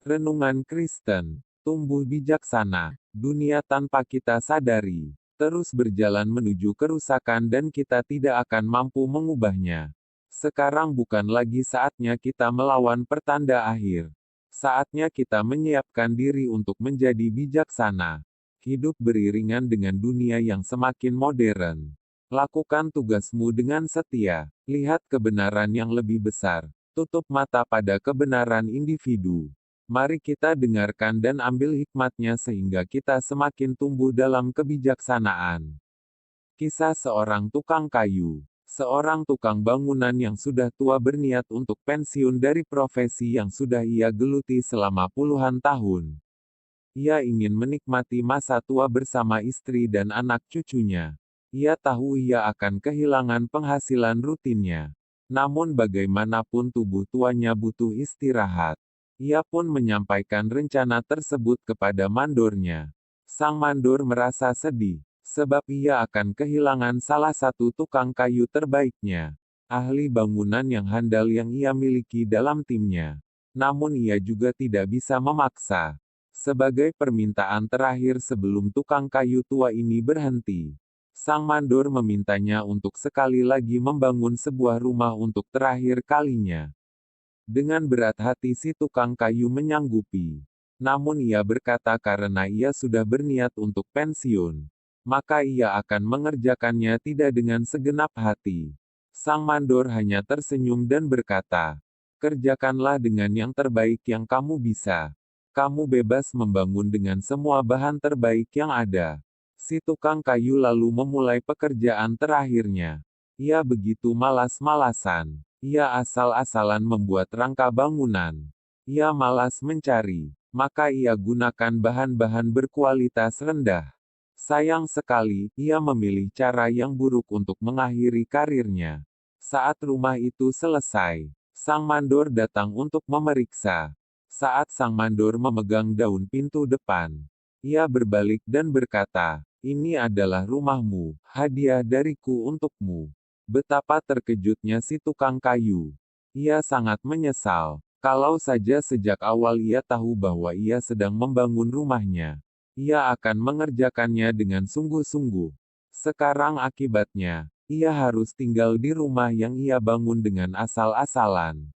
Renungan Kristen, tumbuh bijaksana, dunia tanpa kita sadari, terus berjalan menuju kerusakan dan kita tidak akan mampu mengubahnya. Sekarang bukan lagi saatnya kita melawan pertanda akhir. Saatnya kita menyiapkan diri untuk menjadi bijaksana. Hidup beriringan dengan dunia yang semakin modern. Lakukan tugasmu dengan setia. Lihat kebenaran yang lebih besar. Tutup mata pada kebenaran individu. Mari kita dengarkan dan ambil hikmatnya sehingga kita semakin tumbuh dalam kebijaksanaan. Kisah seorang tukang kayu. Seorang tukang bangunan yang sudah tua berniat untuk pensiun dari profesi yang sudah ia geluti selama puluhan tahun. Ia ingin menikmati masa tua bersama istri dan anak cucunya. Ia tahu ia akan kehilangan penghasilan rutinnya. Namun bagaimanapun tubuh tuanya butuh istirahat. Ia pun menyampaikan rencana tersebut kepada mandornya. Sang mandor merasa sedih, sebab ia akan kehilangan salah satu tukang kayu terbaiknya. Ahli bangunan yang handal yang ia miliki dalam timnya. Namun ia juga tidak bisa memaksa. Sebagai permintaan terakhir sebelum tukang kayu tua ini berhenti, sang mandor memintanya untuk sekali lagi membangun sebuah rumah untuk terakhir kalinya. Dengan berat hati si tukang kayu menyanggupi. Namun ia berkata karena ia sudah berniat untuk pensiun, maka ia akan mengerjakannya tidak dengan segenap hati. Sang mandor hanya tersenyum dan berkata, "Kerjakanlah dengan yang terbaik yang kamu bisa. Kamu bebas membangun dengan semua bahan terbaik yang ada." Si tukang kayu lalu memulai pekerjaan terakhirnya. Ia begitu malas-malasan. Ia asal-asalan membuat rangka bangunan. Ia malas mencari, maka ia gunakan bahan-bahan berkualitas rendah. Sayang sekali, ia memilih cara yang buruk untuk mengakhiri karirnya. Saat rumah itu selesai, sang mandor datang untuk memeriksa. Saat sang mandor memegang daun pintu depan, ia berbalik dan berkata, "Ini adalah rumahmu, hadiah dariku untukmu." Betapa terkejutnya si tukang kayu. Ia sangat menyesal. Kalau saja sejak awal ia tahu bahwa ia sedang membangun rumahnya, ia akan mengerjakannya dengan sungguh-sungguh. Sekarang akibatnya, ia harus tinggal di rumah yang ia bangun dengan asal-asalan.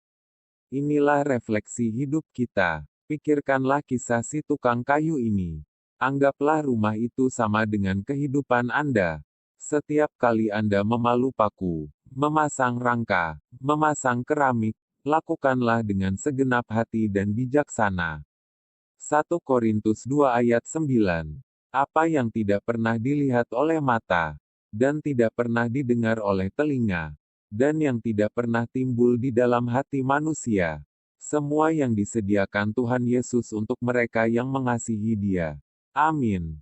Inilah refleksi hidup kita. Pikirkanlah kisah si tukang kayu ini. Anggaplah rumah itu sama dengan kehidupan Anda. Setiap kali Anda memalu paku, memasang rangka, memasang keramik, lakukanlah dengan segenap hati dan bijaksana. 1 Korintus 2 ayat 9. Apa yang tidak pernah dilihat oleh mata, dan tidak pernah didengar oleh telinga, dan yang tidak pernah timbul di dalam hati manusia. Semua yang disediakan Tuhan Yesus untuk mereka yang mengasihi Dia. Amin.